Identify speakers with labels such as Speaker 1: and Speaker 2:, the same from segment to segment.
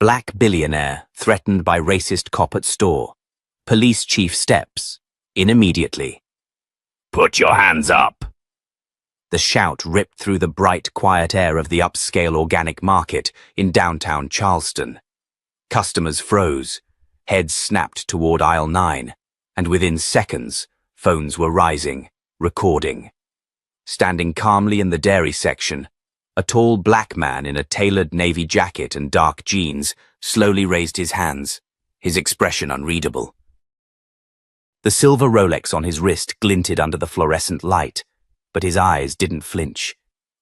Speaker 1: Black billionaire threatened by racist cop at store. Police chief steps in immediately.
Speaker 2: Put your hands up!
Speaker 1: The shout ripped through the bright, quiet air of the upscale organic market in downtown Charleston. Customers froze, heads snapped toward aisle 9, and within seconds, phones were rising, recording. Standing calmly in the dairy section, a tall black man in a tailored navy jacket and dark jeans slowly raised his hands, his expression unreadable. The silver Rolex on his wrist glinted under the fluorescent light, but his eyes didn't flinch.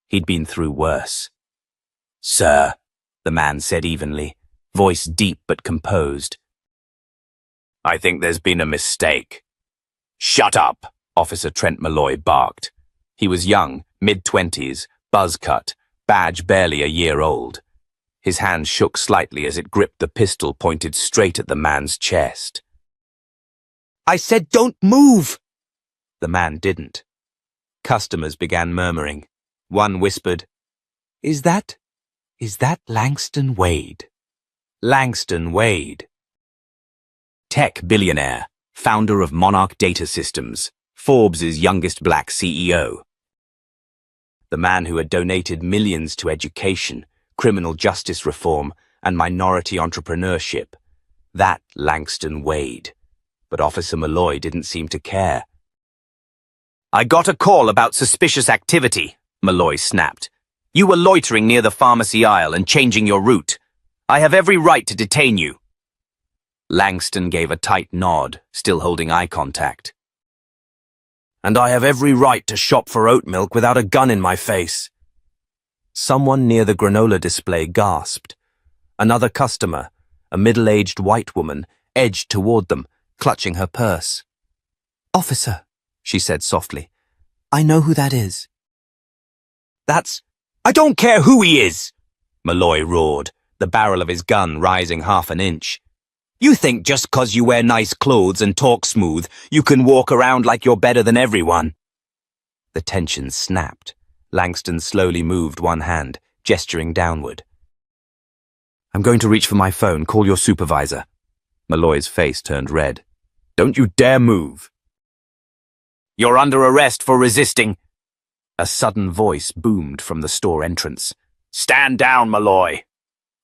Speaker 1: He'd been through worse. "Sir," the man said evenly, voice deep but composed.
Speaker 2: "I think there's been a mistake."
Speaker 1: "Shut up," Officer Trent Malloy barked. He was young, mid-20s, buzz-cut, badge barely a year old. His hand shook slightly as it gripped the pistol pointed straight at the man's chest. "I said don't move!" The man didn't. Customers began murmuring. One whispered, Is that Langston Wade? Langston Wade. Tech billionaire, founder of Monarch Data Systems, Forbes' youngest black CEO. The man who had donated millions to education, criminal justice reform, and minority entrepreneurship. That Langston Wade. But Officer Malloy didn't seem to care. "I got a call about suspicious activity," Malloy snapped. "You were loitering near the pharmacy aisle and changing your route. I have every right to detain you." Langston gave a tight nod, still holding eye contact. "And I have every right to shop for oat milk without a gun in my face." Someone near the granola display gasped. Another customer, a middle-aged white woman, edged toward them, clutching her purse. "Officer," she said softly, "I know who that is." "I don't care who he is," Malloy roared, the barrel of his gun rising half an inch. "You think just 'cause you wear nice clothes and talk smooth, you can walk around like you're better than everyone." The tension snapped. Langston slowly moved one hand, gesturing downward. "I'm going to reach for my phone. Call your supervisor." Malloy's face turned red. "Don't you dare move." "You're under arrest for resisting." A sudden voice boomed from the store entrance. "Stand down, Malloy."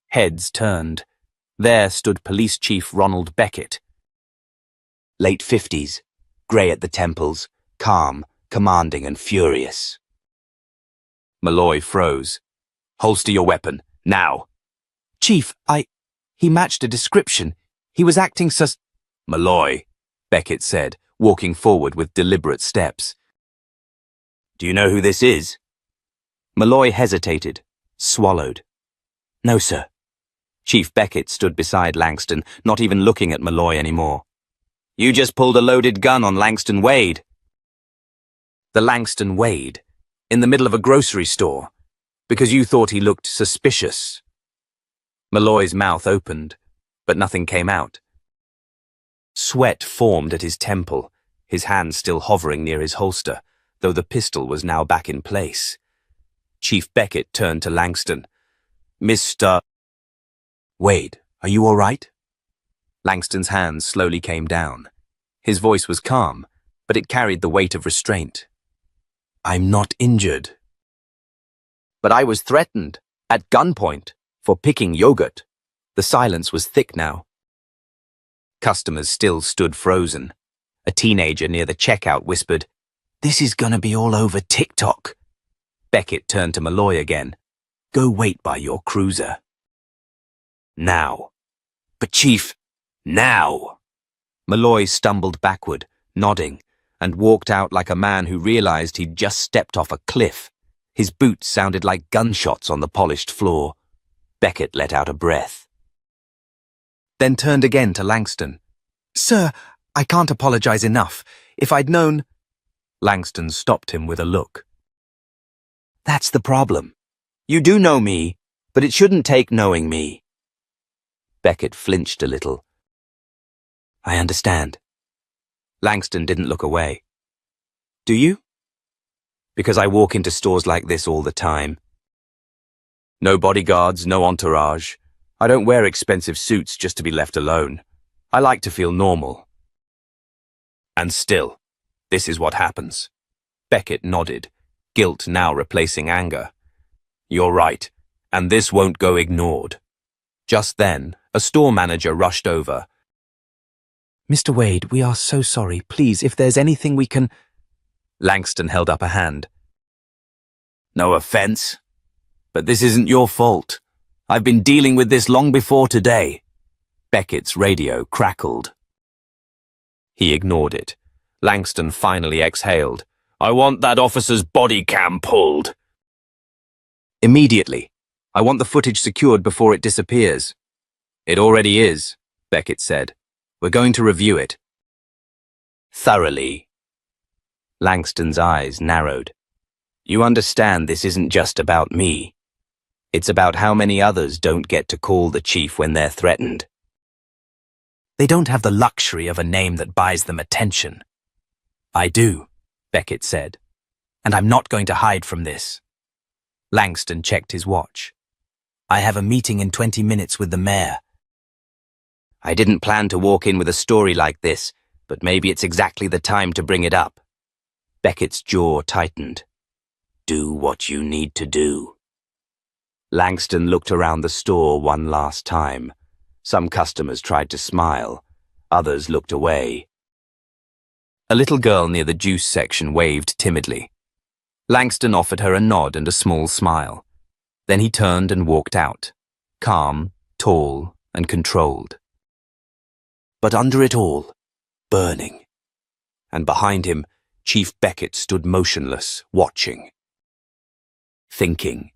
Speaker 1: Heads turned. There stood Police Chief Ronald Beckett. Late 50s, grey at the temples, calm, commanding and furious. Malloy froze. "Holster your weapon, now." "Chief, He matched a description. He was acting Malloy," Beckett said, walking forward with deliberate steps. "Do you know who this is?" Malloy hesitated, swallowed. "No, sir." Chief Beckett stood beside Langston, not even looking at Malloy anymore. "You just pulled a loaded gun on Langston Wade." The Langston Wade, in the middle of a grocery store, because you thought he looked suspicious. Malloy's mouth opened, but nothing came out. Sweat formed at his temple, his hand still hovering near his holster, though the pistol was now back in place. Chief Beckett turned to Langston. "Mr. Wade, are you all right?" Langston's hands slowly came down. His voice was calm, but it carried the weight of restraint. "I'm not injured." "But I was threatened, at gunpoint, for picking yogurt." The silence was thick now. Customers still stood frozen. A teenager near the checkout whispered, "This is gonna be all over TikTok." Beckett turned to Malloy again. "Go wait by your cruiser." "Now." "But Chief, now." Malloy stumbled backward, nodding, and walked out like a man who realized he'd just stepped off a cliff. His boots sounded like gunshots on the polished floor. Beckett let out a breath. Then turned again to Langston. "Sir, I can't apologize enough. If I'd known—" Langston stopped him with a look. "That's the problem. You do know me, but it shouldn't take knowing me." Beckett flinched a little. "I understand." Langston didn't look away. "Do you?" "Because I walk into stores like this all the time. No bodyguards, no entourage.
Speaker 2: I don't wear expensive suits just to be left alone. I like to feel normal. And still, this is what happens. Beckett nodded, guilt now replacing anger. You're right, and this won't go ignored. Just then, a store manager rushed over.
Speaker 1: Mr. Wade, we are so sorry. Please, if there's anything we can...
Speaker 2: Langston held up a hand. No offense, but this isn't your fault. I've been dealing with this long before today. Beckett's radio crackled. He ignored it. Langston finally exhaled. I want that officer's body cam pulled.
Speaker 1: Immediately. I want the footage secured before it disappears.
Speaker 2: It already is, Beckett said.
Speaker 1: We're going to review it.
Speaker 2: Thoroughly.
Speaker 1: Langston's eyes narrowed.
Speaker 2: You understand this isn't just about me. It's about how many others don't get to call the chief when they're threatened.
Speaker 1: They don't have the luxury of a name that buys them attention. I do, Beckett said, and I'm not going to hide from this. Langston checked his watch. I have a meeting in 20 minutes with the mayor.
Speaker 2: I didn't plan to walk in with a story like this, but maybe it's exactly the time to bring it up. Beckett's jaw tightened. Do what you need to do. Langston looked around the store one last time. Some customers tried to smile. Others looked away.
Speaker 1: A little girl near the juice section waved timidly. Langston offered her a nod and a small smile. Then he turned and walked out, calm, tall, and controlled.
Speaker 2: But under it all, burning. And behind him, Chief Beckett stood motionless, watching. Thinking,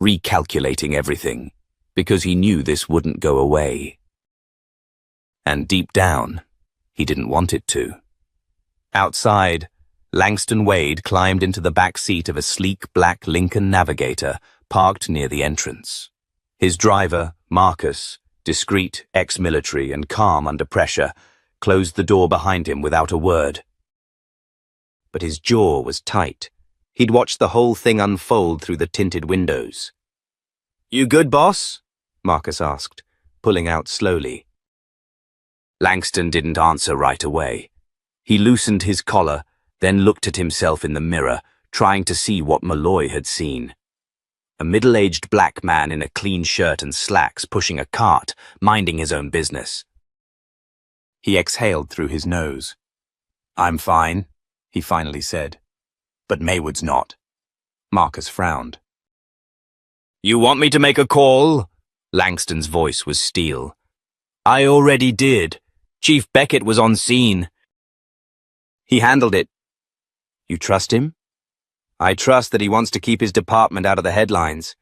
Speaker 2: recalculating everything, because he knew this wouldn't go away. And deep down, he didn't want it to. Outside, Langston Wade climbed into the back seat of a sleek black Lincoln Navigator parked near the entrance. His driver, Marcus, discreet, ex-military, and calm under pressure, closed the door behind him without a word. But his jaw was tight. He'd watched the whole thing unfold through the tinted windows. You good, boss? Marcus asked, pulling out slowly. Langston didn't answer right away. He loosened his collar, then looked at himself in the mirror, trying to see what Malloy had seen. A middle-aged black man in a clean shirt and slacks pushing a cart, minding his own business. He exhaled through his nose. I'm fine, he finally said. But Maywood's not. Marcus frowned. You want me to make a call? Langston's voice was steel. I already did. Chief Beckett was on scene. He handled it. You trust him? I trust that he wants to keep his department out of the headlines.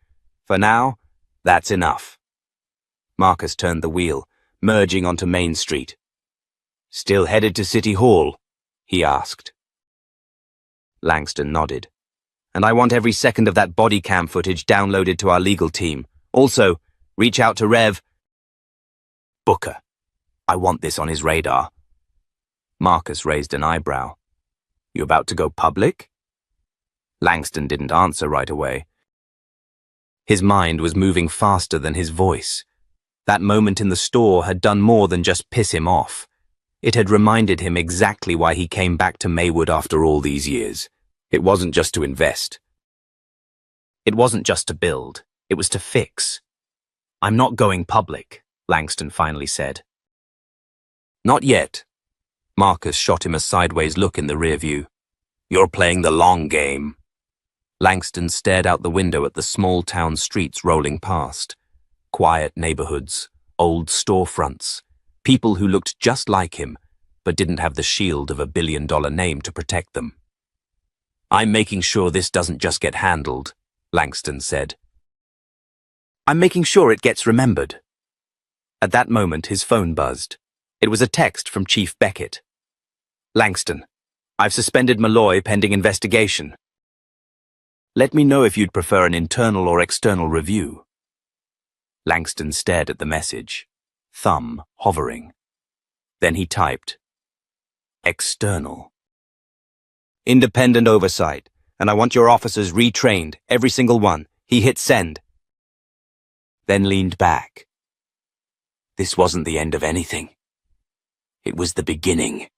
Speaker 2: For now, that's enough. Marcus turned the wheel, merging onto Main Street. Still headed to City Hall? He asked. Langston nodded. And I want every second of that body cam footage downloaded to our legal team. Also, reach out to Rev. Booker. I want this on his radar. Marcus raised an eyebrow. You about to go public? Langston didn't answer right away. His mind was moving faster than his voice. That moment in the store had done more than just piss him off. It had reminded him exactly why he came back to Maywood after all these years. It wasn't just to invest. It wasn't just to build. It was to fix. I'm not going public, Langston finally said. Not yet. Marcus shot him a sideways look in the rear view. You're playing the long game. Langston stared out the window at the small town streets rolling past. Quiet neighborhoods, old storefronts, people who looked just like him, but didn't have the shield of a billion-dollar name to protect them. I'm making sure this doesn't just get handled, Langston said. I'm making sure it gets remembered. At that moment, his phone buzzed. It was a text from Chief Beckett. Langston, I've suspended Malloy pending investigation. Let me know if you'd prefer an internal or external review. Langston stared at the message, thumb hovering. Then he typed, External. Independent oversight, and I want your officers retrained, every single one. He hit send. Then leaned back. This wasn't the end of anything. It was the beginning.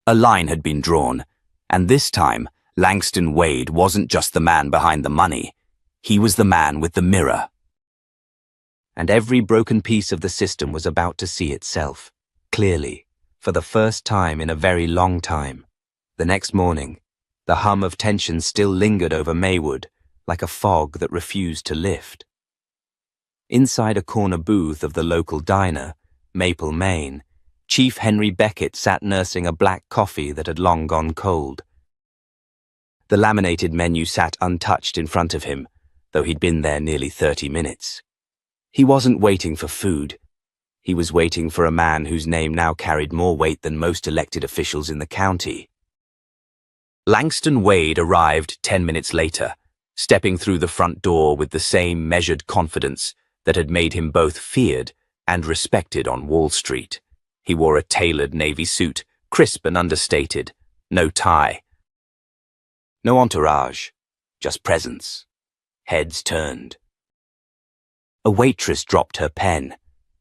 Speaker 2: A line had been drawn, and this time, Langston Wade wasn't just the man behind the money. He was the man with the mirror. And every broken piece of the system was about to see itself, clearly, for the first time in a very long time. The next morning, the hum of tension still lingered over Maywood, like a fog that refused to lift. Inside a corner booth of the local diner, Maple, Maine, Chief Henry Beckett sat nursing a black coffee that had long gone cold. The laminated menu sat untouched in front of him, though he'd been there nearly 30 minutes. He wasn't waiting for food. He was waiting for a man whose name now carried more weight than most elected officials in the county. Langston Wade arrived 10 minutes later, stepping through the front door with the same measured confidence that had made him both feared and respected on Wall Street. He wore a tailored navy suit, crisp and understated, no tie. No entourage, just presence. Heads turned. A waitress dropped her pen.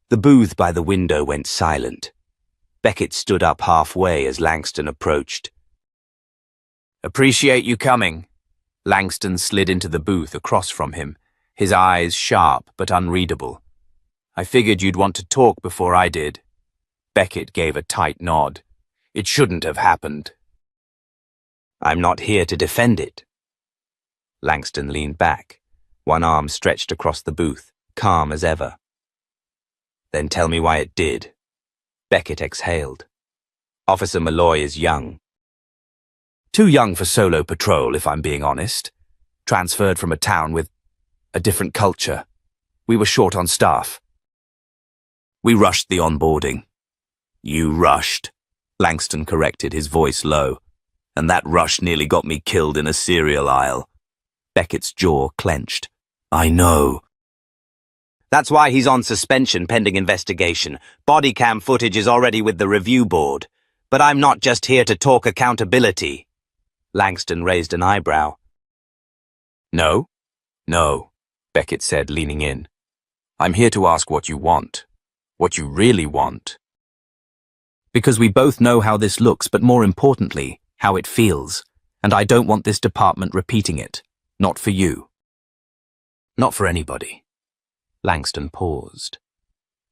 Speaker 2: The booth by the window went silent. Beckett stood up halfway as Langston approached. "Appreciate you coming." Langston slid into the booth across from him, his eyes sharp but unreadable. "I figured you'd want to talk before I did." Beckett gave a tight nod. "It shouldn't have happened." "I'm not here to defend it." Langston leaned back, one arm stretched across the booth, calm as ever. "Then tell me why it did." Beckett exhaled. "Officer Malloy is young." "Too young for solo patrol, if I'm being honest. Transferred from a town with a different culture. We were short on staff. We rushed the onboarding." "You rushed," Langston corrected, his voice low. "And that rush nearly got me killed in a cereal aisle." Beckett's jaw clenched. "I know." "That's why he's on suspension pending investigation. Body cam footage is already with the review board. But I'm not just here to talk accountability." Langston raised an eyebrow. "No? No," Beckett said, leaning in. "I'm here to ask what you want. What you really want. Because we both know how this looks, but more importantly, how it feels. And I don't want this department repeating it. Not for you. Not for anybody." Langston paused.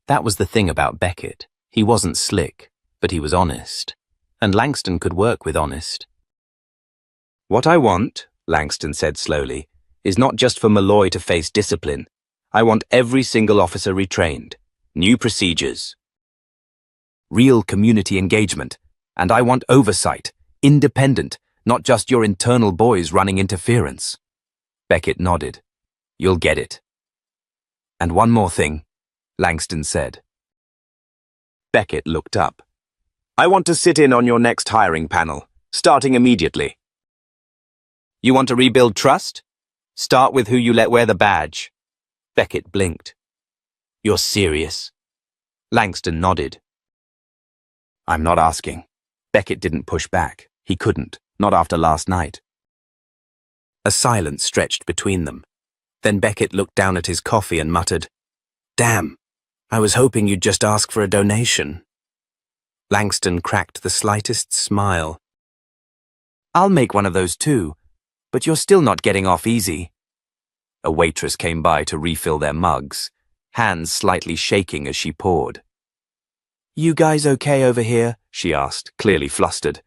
Speaker 2: That was the thing about Beckett. He wasn't slick, but he was honest. And Langston could work with honest. "What I want," Langston said slowly, "is not just for Malloy to face discipline. I want every single officer retrained. New procedures. Real community engagement. And I want oversight. Independent, not just your internal boys running interference." Beckett nodded. "You'll get it." "And one more thing," Langston said. Beckett looked up. "I want to sit in on your next hiring panel, starting immediately." "You want to rebuild trust? Start with who you let wear the badge." Beckett blinked. "You're serious?" Langston nodded. "I'm not asking." Beckett didn't push back. He couldn't, not after last night. A silence stretched between them. Then Beckett looked down at his coffee and muttered, "Damn, I was hoping you'd just ask for a donation." Langston cracked the slightest smile. "I'll make one of those too, but you're still not getting off easy." A waitress came by to refill their mugs, hands slightly shaking as she poured. "You guys okay over here?" she asked, clearly flustered.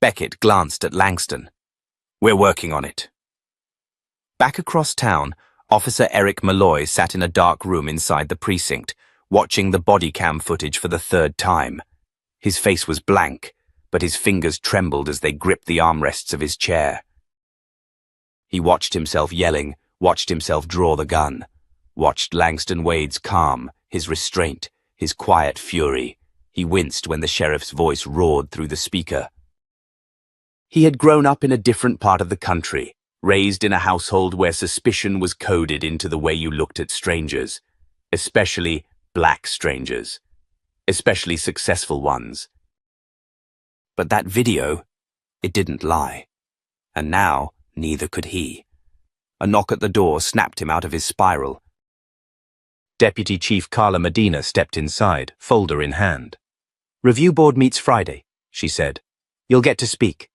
Speaker 2: Beckett glanced at Langston. "We're working on it." Back across town, Officer Eric Malloy sat in a dark room inside the precinct, watching the body cam footage for the third time. His face was blank, but his fingers trembled as they gripped the armrests of his chair. He watched himself yelling, watched himself draw the gun, watched Langston Wade's calm, his restraint, his quiet fury. He winced when the sheriff's voice roared through the speaker. He had grown up in a different part of the country, raised in a household where suspicion was coded into the way you looked at strangers, especially black strangers, especially successful ones. But that video, it didn't lie. And now, neither could he. A knock at the door snapped him out of his spiral. Deputy Chief Carla Medina stepped inside, folder in hand. "Review board meets Friday," she said. "You'll get to speak."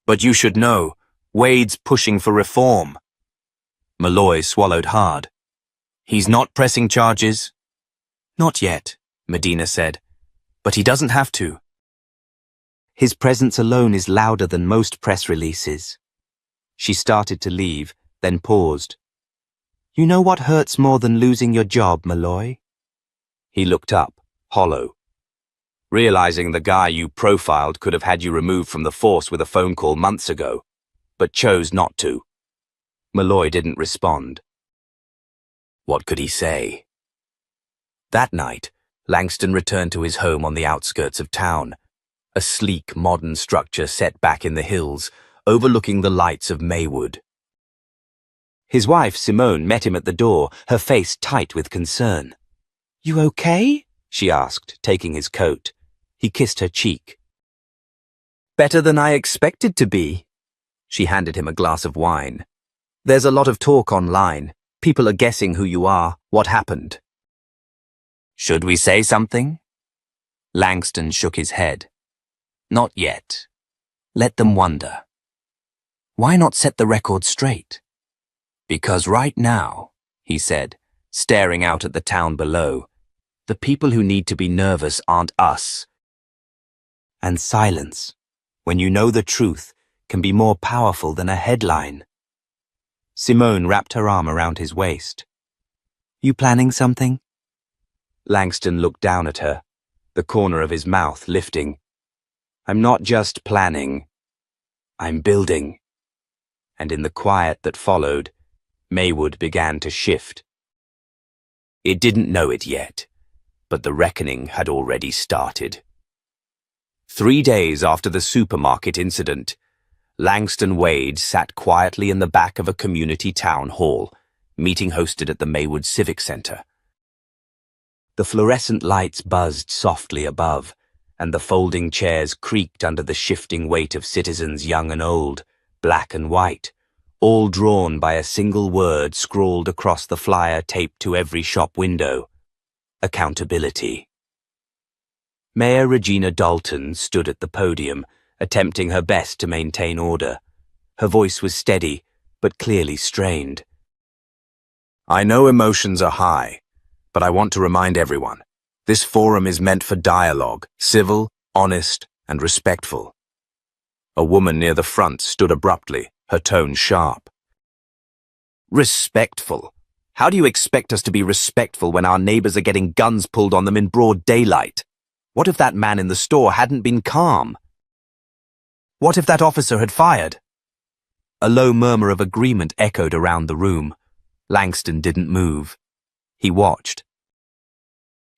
Speaker 1: "But you should know, Wade's pushing for reform." Malloy swallowed hard. "He's not pressing charges?" "Not yet," Medina said. "But he doesn't have to. His presence alone is louder than most press releases." She started to leave, then paused. "You know what hurts more than losing your job, Malloy?" He looked up, hollow. "Realizing the guy you profiled could have had you removed from the force with a phone call months ago, but chose not to." Malloy didn't respond. What could he say? That night, Langston returned to his home on the outskirts of town, a sleek, modern structure set back in the hills, overlooking the lights of Maywood. His wife, Simone, met him at the door, her face tight with concern. "You okay?" she asked, taking his coat. He kissed her cheek. "Better than I expected to be." She handed him a glass of wine. "There's a lot of talk online. People are guessing who you are, what happened." "Should we say something?" Langston shook his head. "Not yet. Let them wonder." "Why not set the record straight?" "Because right now," he said, staring out at the town below, "the people who need to be nervous aren't us." And silence, when you know the truth, can be more powerful than a headline. Simone wrapped her arm around his waist. "You planning something?" Langston looked down at her, the corner of his mouth lifting. "I'm not just planning. I'm building." And in the quiet that followed, Maywood began to shift. It didn't know it yet, but the reckoning had already started. 3 days after the supermarket incident, Langston Wade sat quietly in the back of a community town hall, meeting hosted at the Maywood Civic Center. The fluorescent lights buzzed softly above, and the folding chairs creaked under the shifting weight of citizens young and old, black and white, all drawn by a single word scrawled across the flyer taped to every shop window: accountability. Mayor Regina Dalton stood at the podium, attempting her best to maintain order. Her voice was steady, but clearly strained. "I know emotions are high, but I want to remind everyone, this forum is meant for dialogue, civil, honest, and respectful." A woman near the front stood abruptly, her tone sharp. "Respectful? How do you expect us to be respectful when our neighbors are getting guns pulled on them in broad daylight? What if that man in the store hadn't been calm? What if that officer had fired?" A low murmur of agreement echoed around the room. Langston didn't move. He watched.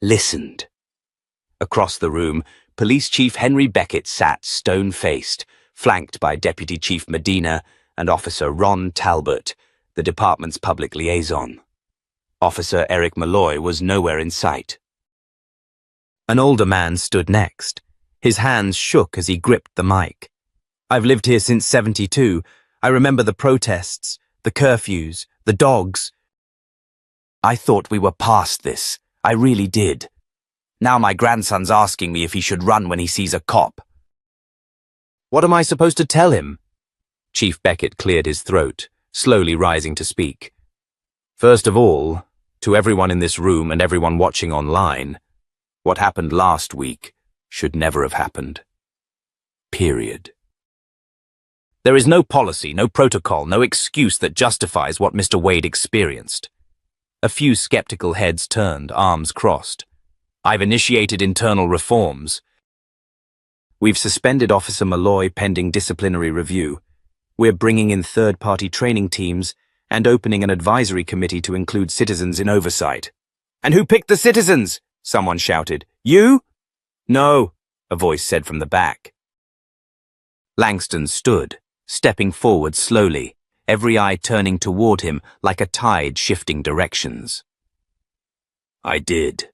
Speaker 1: Listened. Across the room, Police Chief Henry Beckett sat stone-faced, flanked by Deputy Chief Medina and Officer Ron Talbot, the department's public liaison. Officer Eric Malloy was nowhere in sight. An older man stood next. His hands shook as he gripped the mic. "I've lived here since '72. I remember the protests, the curfews, the dogs. I thought we were past this. I really did. Now my grandson's asking me if he should run when he sees a cop." "What am I supposed to tell him?" Chief Beckett cleared his throat, slowly rising to speak. "First of all, to everyone in this room and everyone watching online, what happened last week should never have happened. Period. There is no policy, no protocol, no excuse that justifies what Mr. Wade experienced." A few skeptical heads turned, arms crossed. "I've initiated internal reforms. We've suspended Officer Malloy pending disciplinary review. We're bringing in third-party training teams and opening an advisory committee to include citizens in oversight." "And who picked the citizens?" someone shouted. "You?" "No," a voice said from the back. Langston stood, stepping forward slowly, every eye turning toward him like a tide shifting directions. "I did."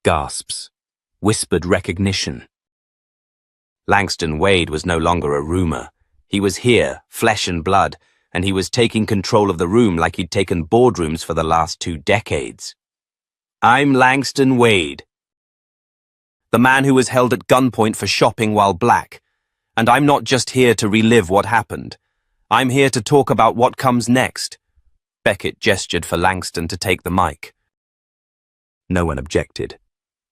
Speaker 1: Gasps. Whispered recognition. Langston Wade was no longer a rumor. He was here, flesh and blood, and he was taking control of the room like he'd taken boardrooms for the last 2 decades. I'm Langston Wade, the man who was held at gunpoint for shopping while black, and I'm not just here to relive what happened. I'm here to talk about what comes next. Beckett gestured for Langston to take the mic. No one objected.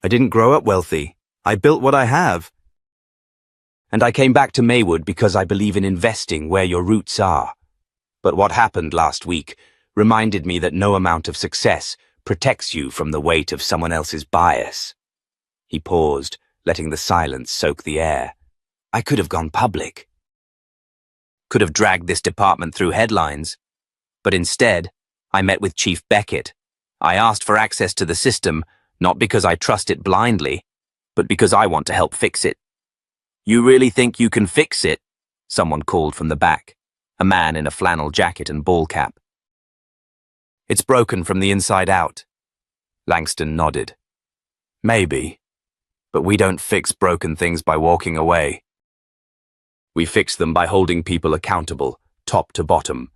Speaker 1: I didn't grow up wealthy. I built what I have. And I came back to Maywood because I believe in investing where your roots are. But what happened last week reminded me that no amount of success protects you from the weight of someone else's bias. He paused, letting the silence soak the air. I could have gone public. Could have dragged this department through headlines. But instead, I met with Chief Beckett. I asked for access to the system, not because I trust it blindly, but because I want to help fix it. You really think you can fix it? Someone called from the back, a man in a flannel jacket and ball cap. It's broken from the inside out. Langston nodded. Maybe, but we don't fix broken things by walking away. We fix them by holding people accountable, top to bottom.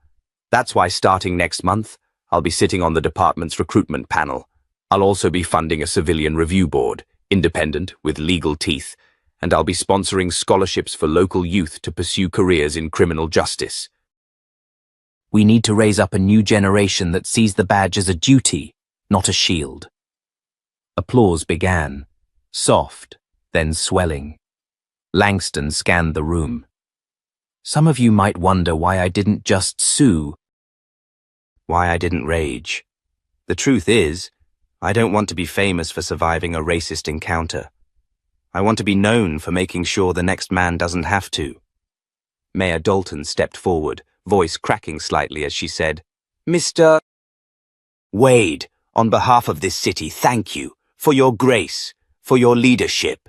Speaker 1: That's why starting next month, I'll be sitting on the department's recruitment panel. I'll also be funding a civilian review board, independent, with legal teeth, and I'll be sponsoring scholarships for local youth to pursue careers in criminal justice. We need to raise up a new generation that sees the badge as a duty, not a shield. Applause began, soft, then swelling. Langston scanned the room. Some of you might wonder why I didn't just sue, why I didn't rage. The truth is, I don't want to be famous for surviving a racist encounter. I want to be known for making sure the next man doesn't have to. Mayor Dalton stepped forward, voice cracking slightly as she said, Mr. Wade, on behalf of this city, thank you for your grace, for your leadership.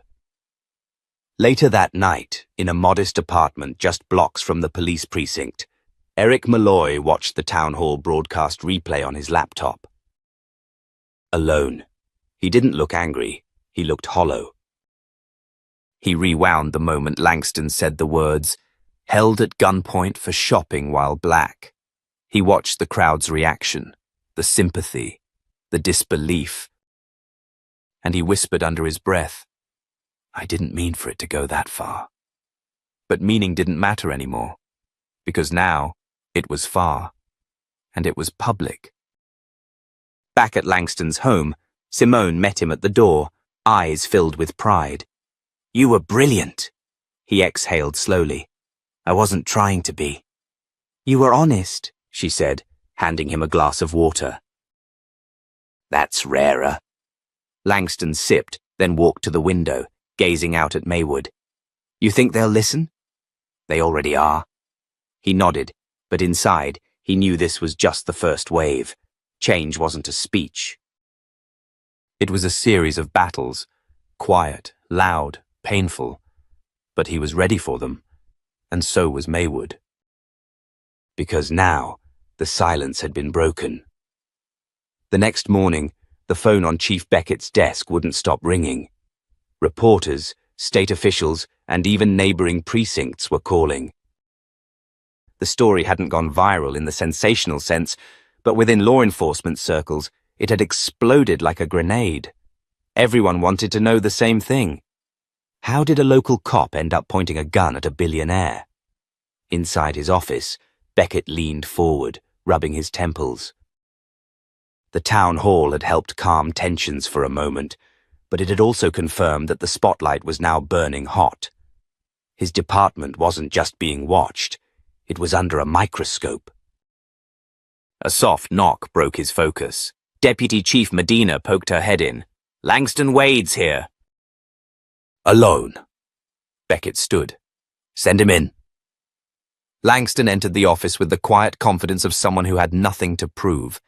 Speaker 1: Later that night, in a modest apartment just blocks from the police precinct, Eric Malloy watched the town hall broadcast replay on his laptop. Alone. He didn't look angry. He looked hollow. He rewound the moment Langston said the words, held at gunpoint for shopping while black. He watched the crowd's reaction, the sympathy, the disbelief. And he whispered under his breath, I didn't mean for it to go that far. But meaning didn't matter anymore, because now it was far, and it was public. Back at Langston's home, Simone met him at the door, eyes filled with pride. You were brilliant, he exhaled slowly. I wasn't trying to be. You were honest, she said, handing him a glass of water. That's rarer. Langston sipped, then walked to the window, gazing out at Maywood. You think they'll listen? They already are. He nodded, but inside, he knew this was just the first wave. Change wasn't a speech. It was a series of battles, quiet, loud, painful, but he was ready for them, and so was Maywood. Because now, the silence had been broken. The next morning, the phone on Chief Beckett's desk wouldn't stop ringing. Reporters, state officials, and even neighboring precincts were calling. The story hadn't gone viral in the sensational sense, but within law enforcement circles, it had exploded like a grenade. Everyone wanted to know the same thing. How did a local cop end up pointing a gun at a billionaire? Inside his office, Beckett leaned forward, rubbing his temples. The town hall had helped calm tensions for a moment, but it had also confirmed that the spotlight was now burning hot. His department wasn't just being watched, it was under a microscope. A soft knock broke his focus. Deputy Chief Medina poked her head in. Langston Wade's here. Alone. Beckett stood. Send him in. Langston entered the office with the quiet confidence of someone who had nothing to prove.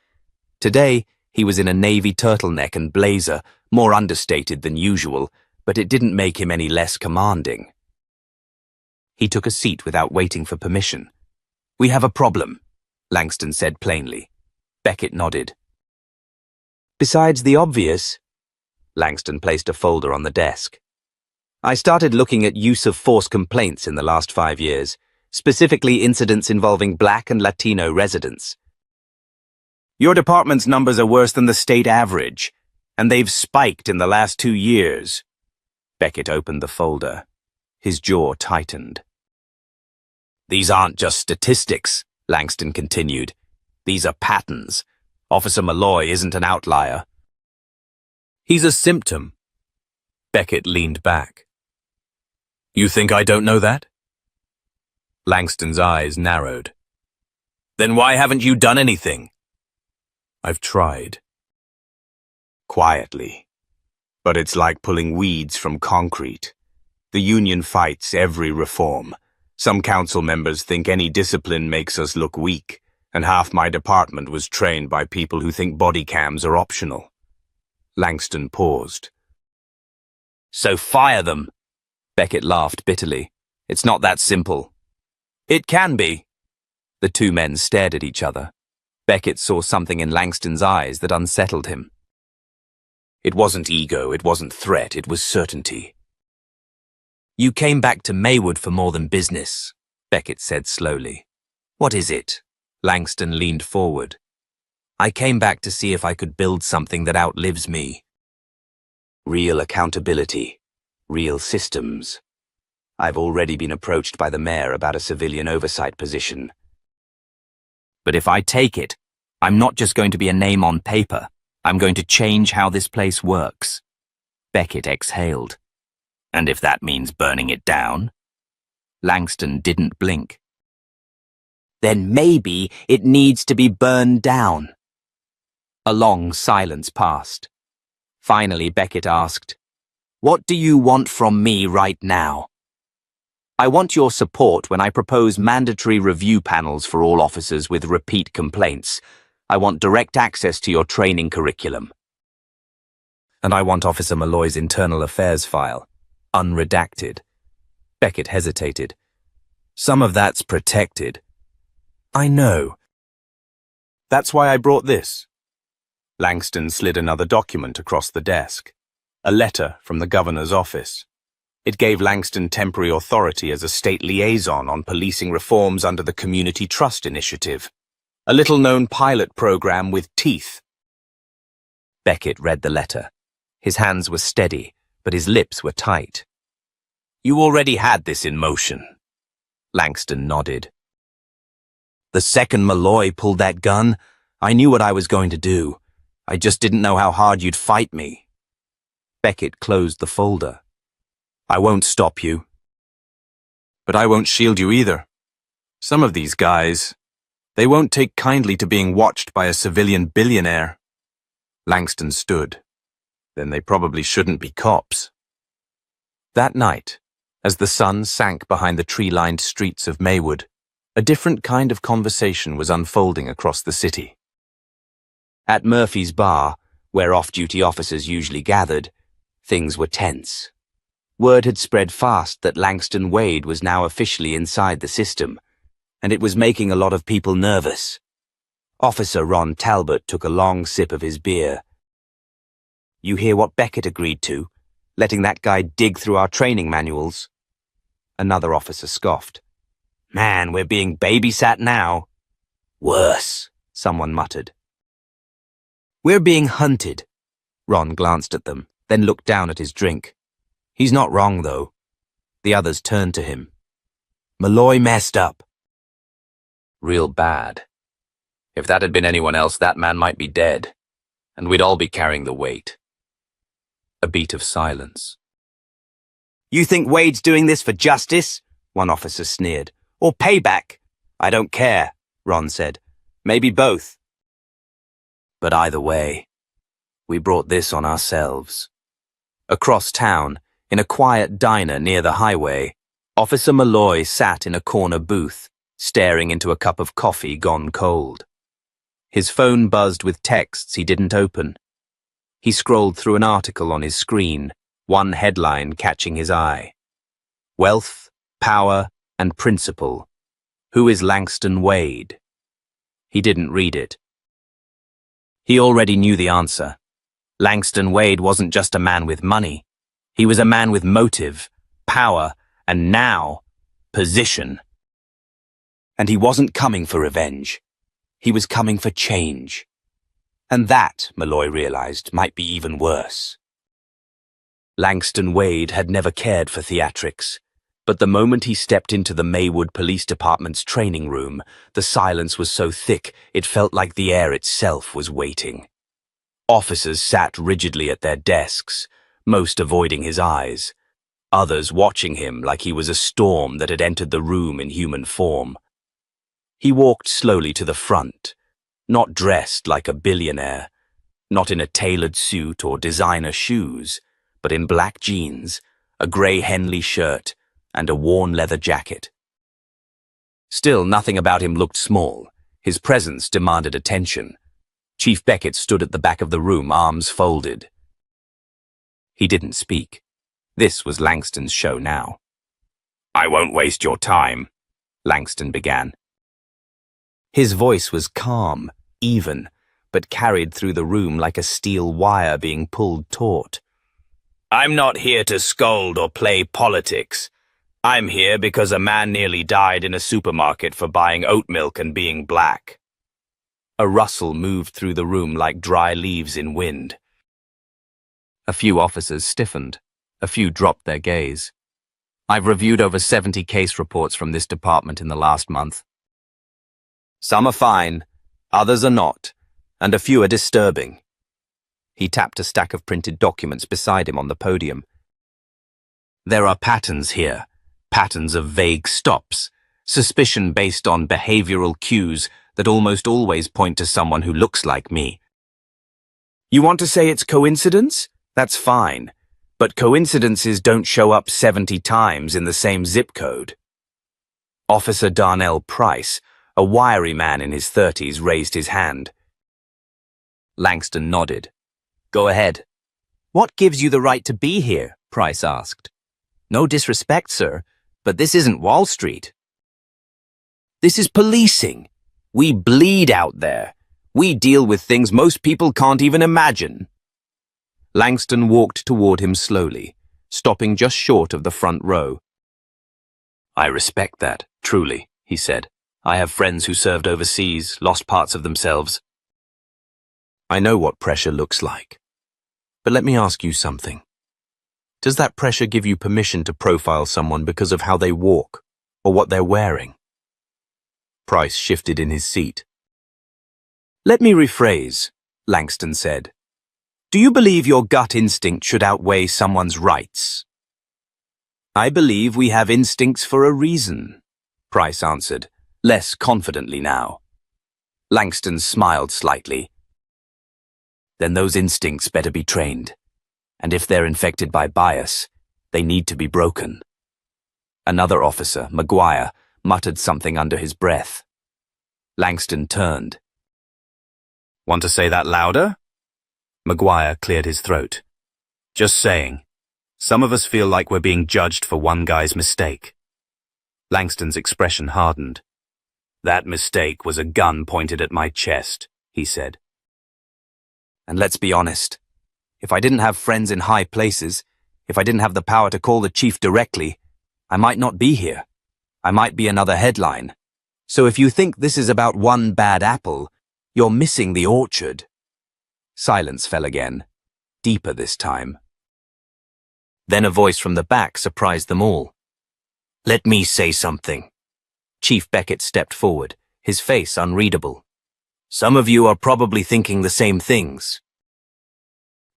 Speaker 1: Today, he was in a navy turtleneck and blazer, more understated than usual, but it didn't make him any less commanding. He took a seat without waiting for permission. We have a problem, Langston said plainly. Beckett nodded. Besides the obvious, Langston placed a folder on the desk. I started looking at use of force complaints in the last 5 years. specifically incidents involving Black and Latino residents. Your department's numbers are worse than the state average, and they've spiked in the last 2 years. Beckett opened the folder. His jaw tightened. These aren't just statistics, Langston continued. These are patterns. Officer Malloy isn't an outlier. He's a symptom. Beckett leaned back. You think I don't know that? Langston's eyes narrowed. Then why haven't you done anything? I've tried. Quietly. But it's like pulling weeds from concrete. The union fights every reform. Some council members think any discipline makes us look weak, and half my department was trained by people who think body cams are optional. Langston paused. So fire them. Beckett laughed bitterly. It's not that simple. It can be. The two men stared at each other. Beckett saw something in Langston's eyes that unsettled him. It wasn't ego, it wasn't threat, it was certainty. You came back to Maywood for more than business, Beckett said slowly. What is it? Langston leaned forward. I came back to see if I could build something that outlives me. Real accountability. Real systems. I've already been approached by the mayor about a civilian oversight position. But if I take it, I'm not just going to be a name on paper. I'm going to change how this place works. Beckett exhaled. And if that means burning it down? Langston didn't blink. Then maybe it needs to be burned down. A long silence passed. Finally, Beckett asked, What do you want from me right now? I want your support when I propose mandatory review panels for all officers with repeat complaints. I want direct access to your training curriculum. And I want Officer Malloy's internal affairs file, unredacted. Beckett hesitated. Some of that's protected. I know. That's why I brought this. Langston slid another document across the desk. A letter from the governor's office. It gave Langston temporary authority as a state liaison on policing reforms under the Community Trust Initiative. A little-known pilot program with teeth. Beckett read the letter. His hands were steady, but his lips were tight. You already had this in motion. Langston nodded. The second Malloy pulled that gun, I knew what I was going to do. I just didn't know how hard you'd fight me. Beckett closed the folder. I won't stop you. But I won't shield you either. Some of these guys, they won't take kindly to being watched by a civilian billionaire. Langston stood. Then they probably shouldn't be cops. That night, as the sun sank behind the tree-lined streets of Maywood, a different kind of conversation was unfolding across the city. At Murphy's bar, where off-duty officers usually gathered, things were tense. Word had spread fast that Langston Wade was now officially inside the system, and it was making a lot of people nervous. Officer Ron Talbot took a long sip of his beer. You hear what Beckett agreed to, letting that guy dig through our training manuals? Another officer scoffed. Man, we're being babysat now. Worse, someone muttered. We're being hunted. Ron glanced at them, then looked down at his drink. He's not wrong, though. The others turned to him. Malloy messed up. Real bad. If that had been anyone else, that man might be dead, and we'd all be carrying the weight. A beat of silence. You think Wade's doing this for justice? One officer sneered. Or payback? I don't care, Ron said. Maybe both. But either way, we brought this on ourselves. Across town, in a quiet diner near the highway, Officer Malloy sat in a corner booth, staring into a cup of coffee gone cold. His phone buzzed with texts he didn't open. He scrolled through an article on his screen, one headline catching his eye. Wealth, Power, and Principle. Who is Langston Wade? He didn't read it. He already knew the answer. Langston Wade wasn't just a man with money. He was a man with motive, power, and now, position.
Speaker 2: And he wasn't coming for revenge. He was coming for change. And that, Malloy realized, might be even worse. Langston Wade had never cared for theatrics, but the moment he stepped into the Maywood Police Department's training room, the silence was so thick it felt like the air itself was waiting. Officers sat rigidly at their desks, most avoiding his eyes, others watching him like he was a storm that had entered the room in human form. He walked slowly to the front, not dressed like a billionaire, not in a tailored suit or designer shoes, but in black jeans, a grey Henley shirt, and a worn leather jacket. Still, nothing about him looked small. His presence demanded attention. Chief Beckett stood at the back of the room, arms folded. He didn't speak. This was Langston's show now. "I won't waste your time," Langston began. His voice was calm, even, but carried through the room like a steel wire being pulled taut. "I'm not here to scold or play politics. I'm here because a man nearly died in a supermarket for buying oat milk and being black." A rustle moved through the room like dry leaves in wind. A few officers stiffened. A few dropped their gaze. "I've reviewed over 70 case reports from this department in the last month. Some are fine, others are not, and a few are disturbing." He tapped a stack of printed documents beside him on the podium. "There are patterns here, patterns of vague stops, suspicion based on behavioral cues that almost always point to someone who looks like me. You want to say it's coincidence? That's fine, but coincidences don't show up 70 times in the same zip code." Officer Darnell Price, a wiry man in his 30s, raised his hand. Langston nodded. "Go ahead." "What gives you the right to be here?" Price asked. "No disrespect, sir, but this isn't Wall Street. This is policing. We bleed out there. We deal with things most people can't even imagine." Langston walked toward him slowly, stopping just short of the front row. "I respect that, truly," he said. "I have friends who served overseas, lost parts of themselves. I know what pressure looks like. But let me ask you something. Does that pressure give you permission to profile someone because of how they walk or what they're wearing?" Price shifted in his seat. "Let me rephrase," Langston said. "Do you believe your gut instinct should outweigh someone's rights?" "I believe we have instincts for a reason," Price answered, less confidently now. Langston smiled slightly. "Then those instincts better be trained. And if they're infected by bias, they need to be broken." Another officer, Maguire, muttered something under his breath. Langston turned. "Want to say that louder?" Maguire cleared his throat. "Just saying. Some of us feel like we're being judged for one guy's mistake." Langston's expression hardened. "That mistake was a gun pointed at my chest," he said. "And let's be honest. If I didn't have friends in high places, if I didn't have the power to call the chief directly, I might not be here. I might be another headline. So if you think this is about one bad apple, you're missing the orchard." Silence fell again, deeper this time. Then a voice from the back surprised them all. "Let me say something." Chief Beckett stepped forward, his face unreadable. "Some of you are probably thinking the same things.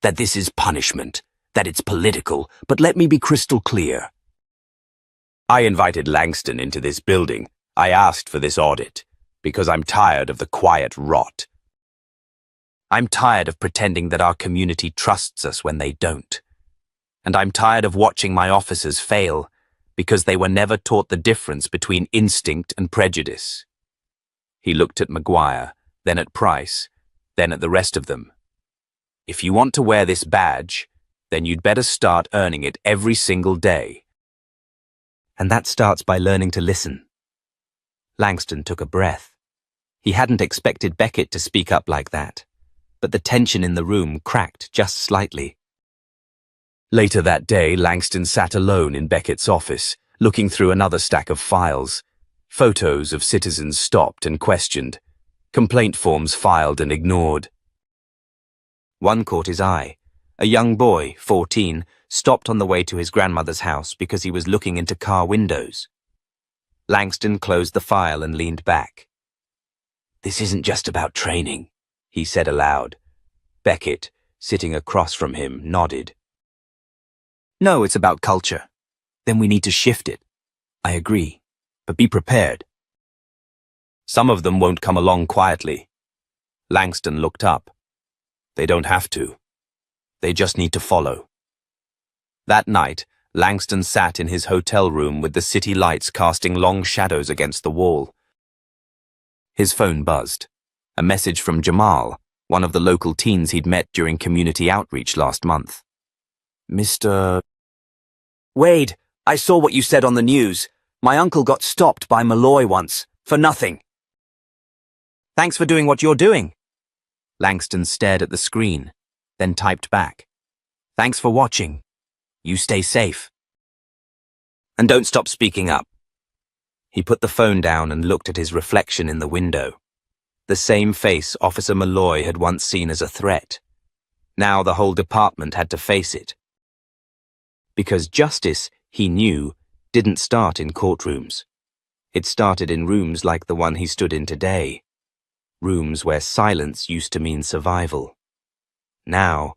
Speaker 2: That this is punishment, that it's political, but let me be crystal clear. I invited Langston into this building. I asked for this audit, because I'm tired of the quiet rot. I'm tired of pretending that our community trusts us when they don't. And I'm tired of watching my officers fail, because they were never taught the difference between instinct and prejudice." He looked at Maguire, then at Price, then at the rest of them. "If you want to wear this badge, then you'd better start earning it every single day. And that starts by learning to listen." Langston took a breath. He hadn't expected Beckett to speak up like that, but the tension in the room cracked just slightly. Later that day, Langston sat alone in Beckett's office, looking through another stack of files. Photos of citizens stopped and questioned. Complaint forms filed and ignored.
Speaker 1: One caught his eye. A young boy, 14, stopped on the way to his grandmother's house because he was looking into car windows. Langston closed the file and leaned back.
Speaker 2: "This isn't just about training," he said aloud.
Speaker 1: Beckett, sitting across from him, nodded. "No, it's about culture. Then we need to shift it."
Speaker 2: "I agree, but be prepared.
Speaker 1: Some of them won't come along quietly." Langston looked up.
Speaker 2: They don't have to. They just need to follow."
Speaker 1: That night, Langston sat in his hotel room with the city lights casting long shadows against the wall. His phone buzzed. A message from Jamal, one of the local teens he'd met during community outreach last month.
Speaker 2: "Mr.
Speaker 1: Wade, I saw what you said on the news. My uncle got stopped by Malloy once, for nothing. Thanks for doing what you're doing." Langston stared at the screen, then typed back. "Thanks for watching. You stay safe. And don't stop speaking up." He put the phone down and looked at his reflection in the window. The same face Officer Malloy had once seen as a threat. Now the whole department had to face it. Because justice, he knew, didn't start in courtrooms. It started in rooms like the one he stood in today. Rooms where silence used to mean survival. Now,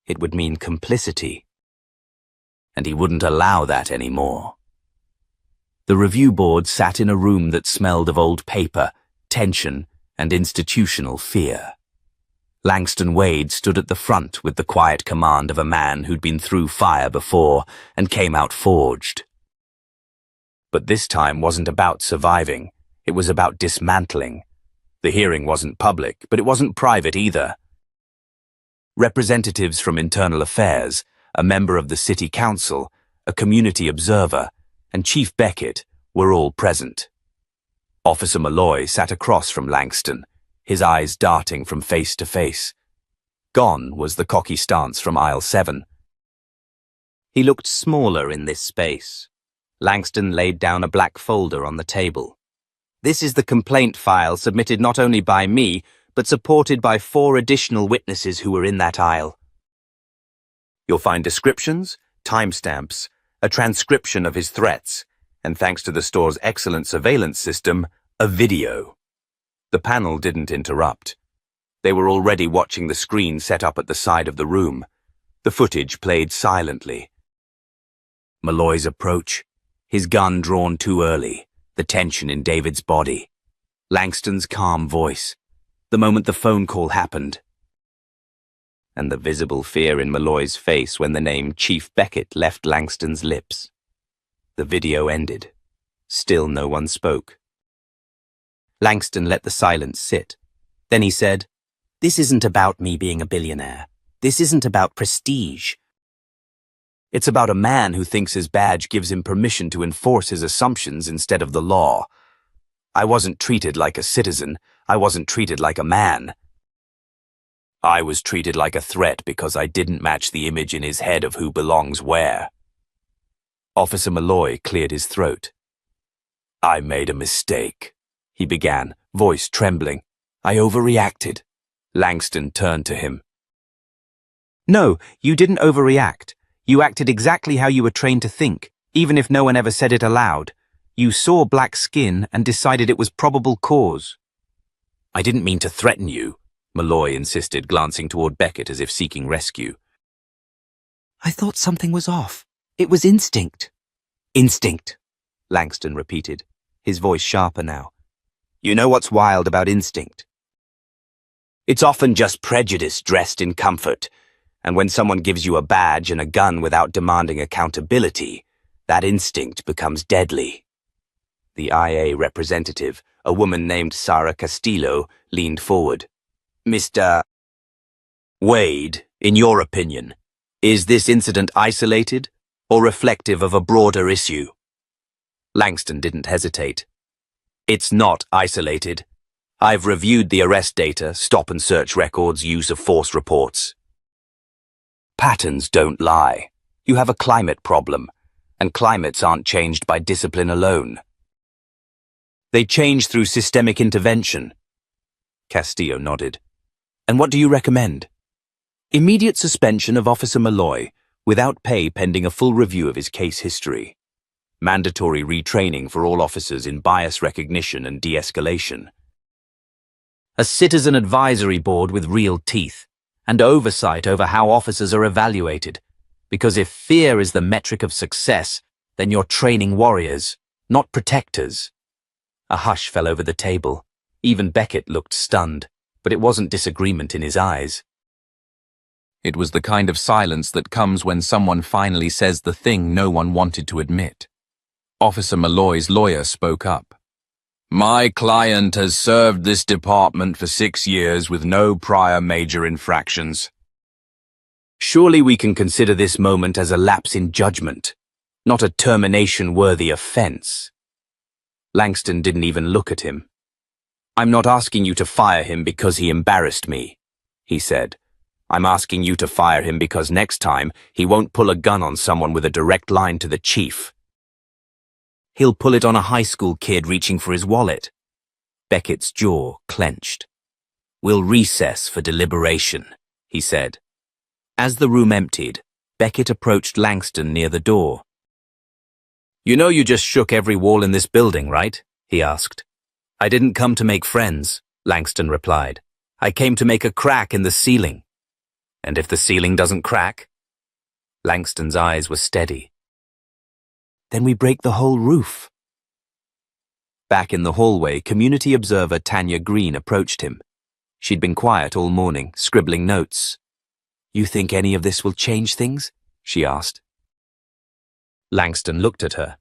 Speaker 1: it would mean complicity. And he wouldn't allow that anymore. The review board sat in a room that smelled of old paper, tension, and institutional fear. Langston Wade stood at the front with the quiet command of a man who'd been through fire before and came out forged. But this time wasn't about surviving. It was about dismantling. The hearing wasn't public, but it wasn't private either. Representatives from Internal Affairs, a member of the City Council, a community observer, and Chief Beckett were all present. Officer Malloy sat across from Langston, his eyes darting from face to face. Gone was the cocky stance from aisle 7. He looked smaller in this space. Langston laid down a black folder on the table. "This is the complaint file submitted not only by me, but supported by 4 additional witnesses who were in that aisle. You'll find descriptions, timestamps, a transcription of his threats, and thanks to the store's excellent surveillance system, a video." The panel didn't interrupt. They were already watching the screen set up at the side of the room. The footage played silently. Malloy's approach, his gun drawn too early, the tension in David's body. Langston's calm voice, the moment the phone call happened. And the visible fear in Malloy's face when the name Chief Beckett left Langston's lips. The video ended. Still no one spoke. Langston let the silence sit. Then he said, "This isn't about me being a billionaire. This isn't about prestige. It's about a man who thinks his badge gives him permission to enforce his assumptions instead of the law. I wasn't treated like a citizen. I wasn't treated like a man. I was treated like a threat because I didn't match the image in his head of who belongs where." Officer Malloy cleared his throat. "I made a mistake," he began, voice trembling. "I overreacted." Langston turned to him. "No, you didn't overreact. You acted exactly how you were trained to think, even if no one ever said it aloud. You saw black skin and decided it was probable cause." "I didn't mean to threaten you," Malloy insisted, glancing toward Beckett as if seeking rescue. "I thought something was off. It was instinct." "Instinct," Langston repeated, his voice sharper now. "You know what's wild about instinct? It's often just prejudice dressed in comfort, and when someone gives you a badge and a gun without demanding accountability, that instinct becomes deadly." The IA representative, a woman named Sarah Castillo, leaned forward. "Mr. Wade, in your opinion, is this incident isolated or reflective of a broader issue?" Langston didn't hesitate. "It's not isolated. I've reviewed the arrest data, stop and search records, use of force reports. Patterns don't lie. You have a climate problem, and climates aren't changed by discipline alone."
Speaker 2: They change through systemic intervention. Castillo nodded. And what do you recommend? Immediate suspension of Officer Malloy, without pay pending a full review of his case history. Mandatory retraining for all officers in bias recognition and de-escalation. A citizen advisory board with real teeth, and oversight over how officers are evaluated. Because if fear is the metric of success, then you're training warriors, not protectors. A hush fell over the table. Even Beckett looked stunned, but it wasn't disagreement in his eyes. It was the kind of silence that comes when someone finally says the thing no one wanted to admit. Officer Malloy's lawyer spoke up. My client has served this department for 6 years with no prior major infractions. Surely we can consider this moment as a lapse in judgment, not a termination-worthy offense. Langston didn't even look at him. I'm not asking you to fire him because he embarrassed me, he said. I'm asking you to fire him because next time he won't pull a gun on someone with a direct line to the chief. He'll pull it on a high school kid reaching for his wallet. Beckett's jaw clenched. We'll recess for deliberation, he said. As the room emptied, Beckett approached Langston near the door. You know you just shook every wall in this building, right? He asked. I didn't come to make friends, Langston replied. I came to make a crack in the ceiling. And if the ceiling doesn't crack? Langston's eyes were steady. Then we break the whole roof. Back in the hallway, community observer Tanya Green approached him. She'd been quiet all morning, scribbling notes. You think any of this will change things? She asked. Langston looked at her.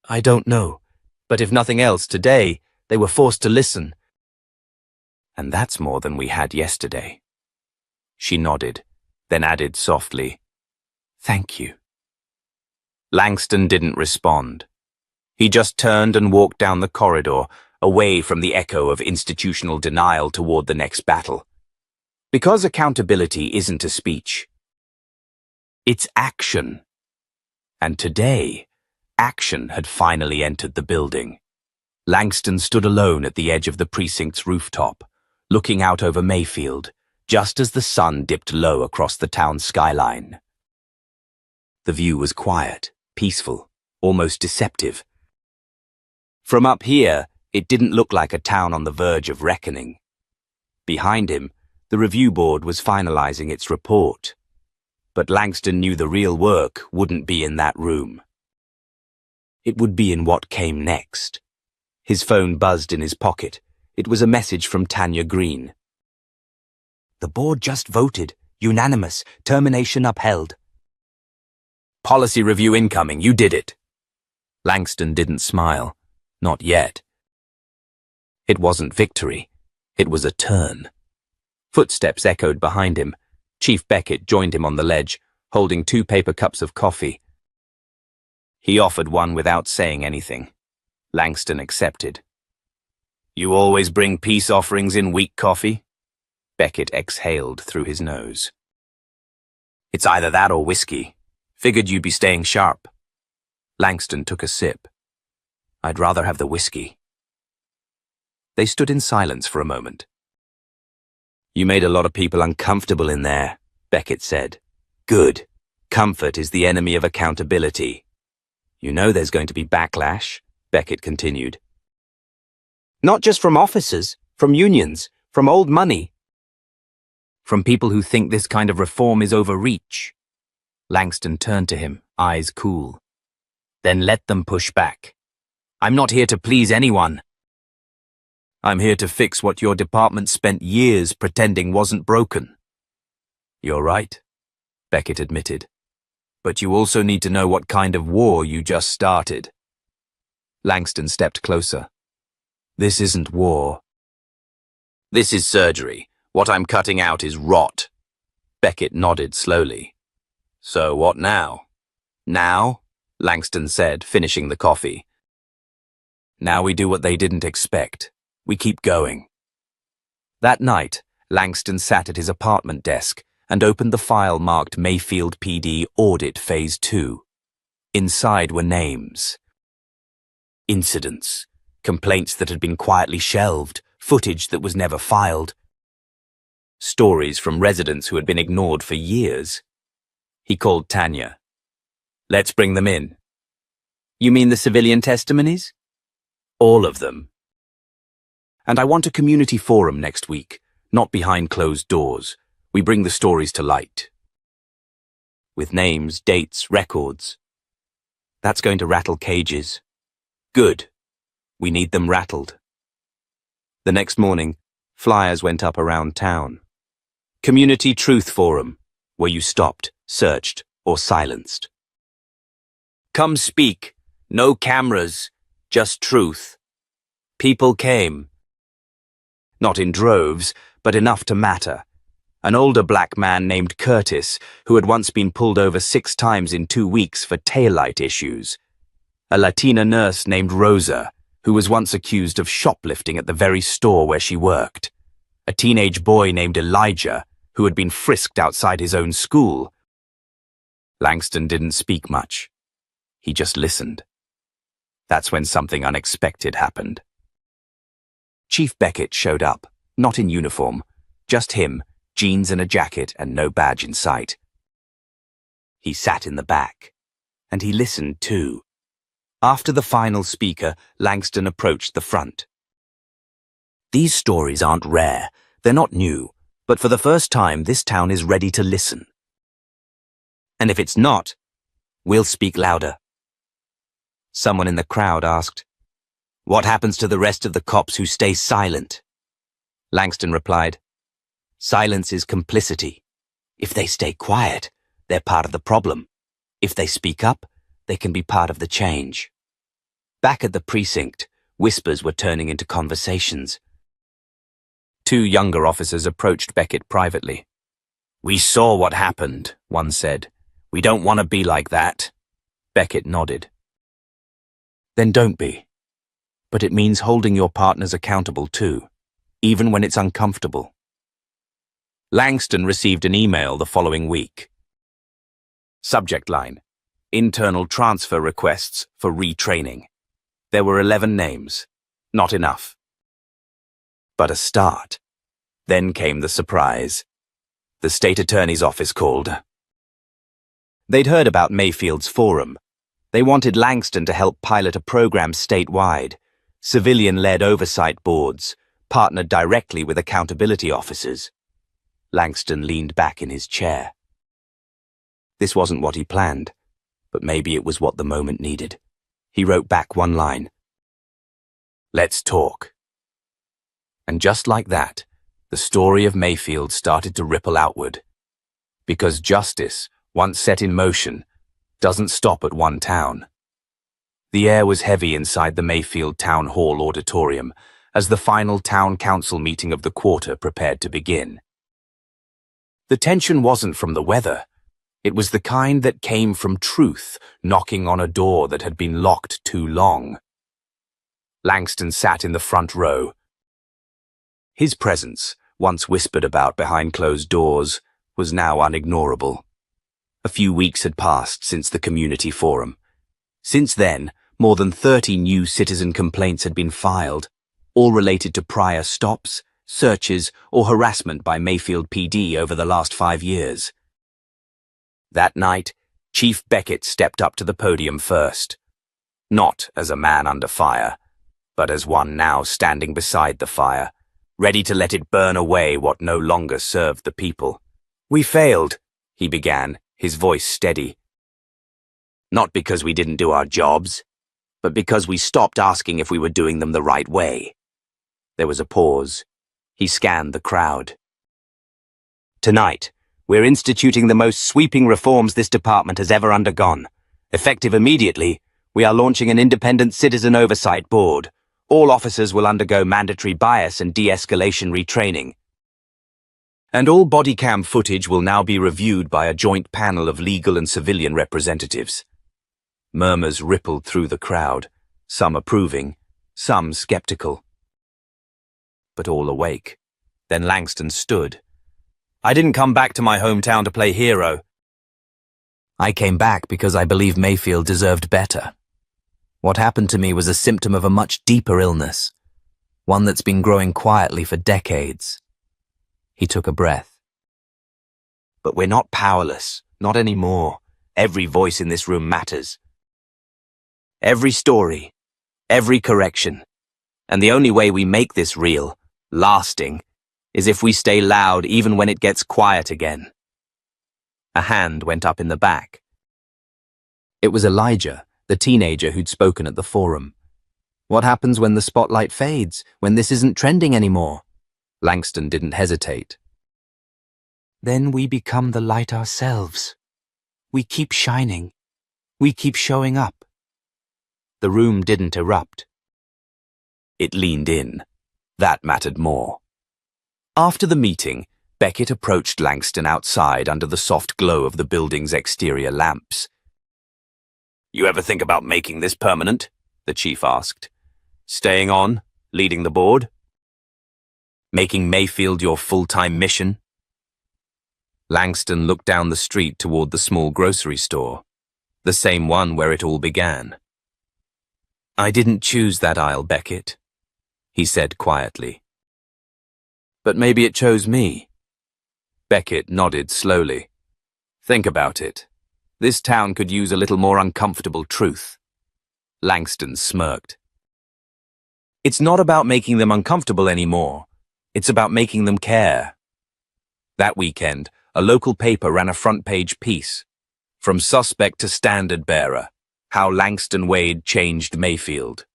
Speaker 2: I don't know, but if nothing else, today they were forced to listen. And that's more than we had yesterday. She nodded, then added softly, Thank you. Langston didn't respond. He just turned and walked down the corridor, away from the echo of institutional denial toward the next battle. Because accountability isn't a speech. It's action. And today, action had finally entered the building. Langston stood alone at the edge of the precinct's rooftop, looking out over Mayfield, just as the sun dipped low across the town skyline. The view was quiet, peaceful, almost deceptive. From up here, it didn't look like a town on the verge of reckoning. Behind him, the review board was finalizing its report. But Langston knew the real work wouldn't be in that room. It would be in what came next. His phone buzzed in his pocket. It was a message from Tanya Green. The board just voted. Unanimous. Termination upheld. Policy review incoming. You did it. Langston didn't smile. Not yet. It wasn't victory. It was a turn. Footsteps echoed behind him. Chief Beckett joined him on the ledge, holding 2 paper cups of coffee. He offered one without saying anything. Langston accepted. You always bring peace offerings in weak coffee? Beckett exhaled through his nose. It's either that or whiskey. Figured you'd be staying sharp. Langston took a sip. I'd rather have the whiskey. They stood in silence for a moment. You made a lot of people uncomfortable in there, Beckett said. Good. Comfort is the enemy of accountability. You know there's going to be backlash, Beckett continued. Not just from officers, from unions, from old money. From people who think this kind of reform is overreach. Langston turned to him, eyes cool. Then let them push back. I'm not here to please anyone. I'm here to fix what your department spent years pretending wasn't broken. You're right, Beckett admitted. But you also need to know what kind of war you just started. Langston stepped closer. This isn't war. This is surgery. What I'm cutting out is rot. Beckett nodded slowly. So what now? Now? Langston said, finishing the coffee. Now we do what they didn't expect. We keep going. That night, Langston sat at his apartment desk and opened the file marked Mayfield PD Audit Phase 2. Inside were names, incidents, complaints that had been quietly shelved, footage that was never filed. Stories from residents who had been ignored for years. He called Tanya. "Let's bring them in." "You mean the civilian testimonies?" "All of them. And I want a community forum next week, not behind closed doors. We bring the stories to light. With names, dates, records. That's going to rattle cages. Good. We need them rattled." The next morning, flyers went up around town. Community Truth Forum, where you stopped, searched, or silenced. Come speak. No cameras, just truth. People came. Not in droves, but enough to matter. An older black man named Curtis, who had once been pulled over 6 times in 2 weeks for taillight issues. A Latina nurse named Rosa, who was once accused of shoplifting at the very store where she worked. A teenage boy named Elijah, who had been frisked outside his own school. Langston didn't speak much. He just listened. That's when something unexpected happened. Chief Beckett showed up, not in uniform, just him, jeans and a jacket and no badge in sight. He sat in the back, and he listened too. After the final speaker, Langston approached the front. These stories aren't rare, they're not new, but for the first time this town is ready to listen. And if it's not, we'll speak louder. Someone in the crowd asked, "What happens to the rest of the cops who stay silent?" Langston replied, "Silence is complicity. If they stay quiet, they're part of the problem. If they speak up, they can be part of the change." Back at the precinct, whispers were turning into conversations. 2 younger officers approached Beckett privately. "We saw what happened," one said. "We don't want to be like that." Beckett nodded. "Then don't be. But it means holding your partners accountable too, even when it's uncomfortable." Langston received an email the following week. Subject line: Internal transfer requests for retraining. There were 11 names. Not enough. But a start. Then came the surprise. The state attorney's office called. They'd heard about Mayfield's forum. They wanted Langston to help pilot a program statewide, civilian-led oversight boards, partnered directly with accountability officers. Langston leaned back in his chair. This wasn't what he planned, but maybe it was what the moment needed. He wrote back one line. "Let's talk." And just like that, the story of Mayfield started to ripple outward. Because justice, once set in motion, doesn't stop at one town. The air was heavy inside the Mayfield Town Hall auditorium as the final town council meeting of the quarter prepared to begin. The tension wasn't from the weather. It was the kind that came from truth knocking on a door that had been locked too long. Langston sat in the front row. His presence, once whispered about behind closed doors, was now unignorable. A few weeks had passed since the community forum. Since then, more than 30 new citizen complaints had been filed, all related to prior stops, searches, or harassment by Mayfield PD over the last 5 years. That night, Chief Beckett stepped up to the podium first. Not as a man under fire, but as one now standing beside the fire, ready to let it burn away what no longer served the people. "We failed," he began, his voice steady. "Not because we didn't do our jobs, but because we stopped asking if we were doing them the right way." There was a pause. He scanned the crowd. "Tonight, we're instituting the most sweeping reforms this department has ever undergone. Effective immediately, we are launching an independent citizen oversight board. All officers will undergo mandatory bias and de-escalation retraining. And all body cam footage will now be reviewed by a joint panel of legal and civilian representatives." Murmurs rippled through the crowd, some approving, some skeptical. But all awake. Then Langston stood. "I didn't come back to my hometown to play hero. I came back because I believe Mayfield deserved better. What happened to me was a symptom of a much deeper illness, one that's been growing quietly for decades. He took a breath. But we're not powerless, not anymore. Every voice in this room matters. Every story, every correction. And the only way we make this real, lasting, is if we stay loud even when it gets quiet again. A hand went up in the back. It was Elijah, the teenager who'd spoken at the forum. What happens when the spotlight fades, when this isn't trending anymore? Langston didn't hesitate. Then we become the light ourselves. We keep shining. We keep showing up. The room didn't erupt. It leaned in. That mattered more. After the meeting, Beckett approached Langston outside under the soft glow of the building's exterior lamps. "You ever think about making this permanent?" the chief asked. "Staying on, leading the board? Making Mayfield your full-time mission?" Langston looked down the street toward the small grocery store, the same one where it all began. "I didn't choose that aisle, Beckett," he said quietly. "But maybe it chose me." Beckett nodded slowly. "Think about it. This town could use a little more uncomfortable truth." Langston smirked. "It's not about making them uncomfortable anymore. It's about making them care." That weekend, a local paper ran a front-page piece. From suspect to standard bearer, how Langston Wade changed Mayfield.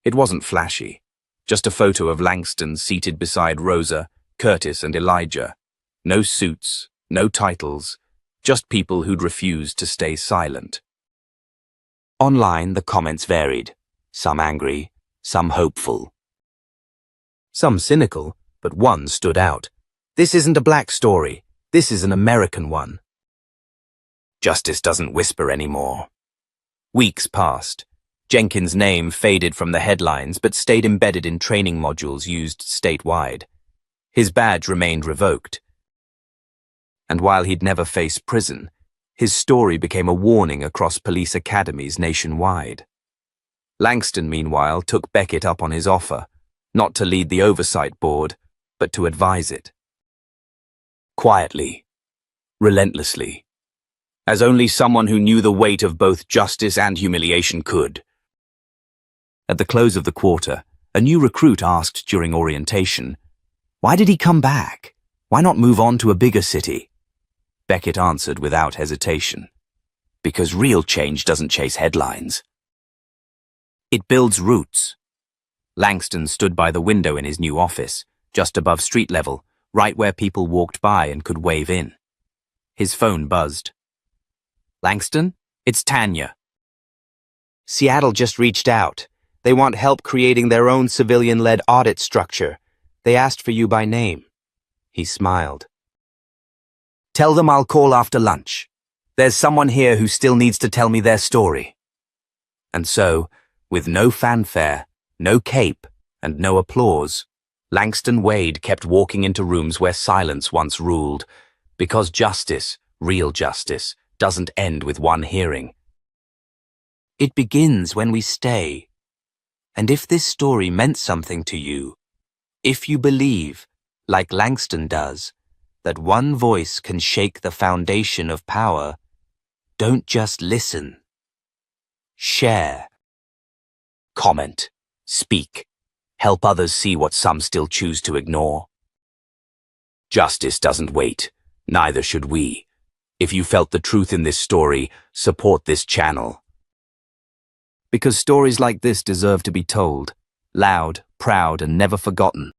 Speaker 2: It wasn't flashy. Just a photo of Langston seated beside Rosa, Curtis, and Elijah. No suits, no titles, just people who'd refused to stay silent. Online, the comments varied. Some angry, some hopeful. Some cynical, but one stood out. "This isn't a black story. This is an American one." Justice doesn't whisper anymore. Weeks passed. Jenkins' name faded from the headlines but stayed embedded in training modules used statewide. His badge remained revoked. And while he'd never face prison, his story became a warning across police academies nationwide. Langston, meanwhile, took Beckett up on his offer, not to lead the oversight board, but to advise it. Quietly, relentlessly, as only someone who knew the weight of both justice and humiliation could. At the close of the quarter, a new recruit asked during orientation, "Why did he come back? Why not move on to a bigger city?" Beckett answered without hesitation, "Because real change doesn't chase headlines. It builds roots." Langston stood by the window in his new office, just above street level, right where people walked by and could wave in. His phone buzzed. "Langston, it's Tanya. Seattle just reached out. They want help creating their own civilian-led audit structure. They asked for you by name." He smiled. "Tell them I'll call after lunch. There's someone here who still needs to tell me their story." And so, with no fanfare, no cape, and no applause, Langston Wade kept walking into rooms where silence once ruled, because justice, real justice, doesn't end with one hearing. It begins when we stay. And if this story meant something to you, if you believe, like Langston does, that one voice can shake the foundation of power, don't just listen. Share. Comment. Speak. Help others see what some still choose to ignore. Justice doesn't wait. Neither should we. If you felt the truth in this story, support this channel. Because stories like this deserve to be told, loud, proud, and never forgotten.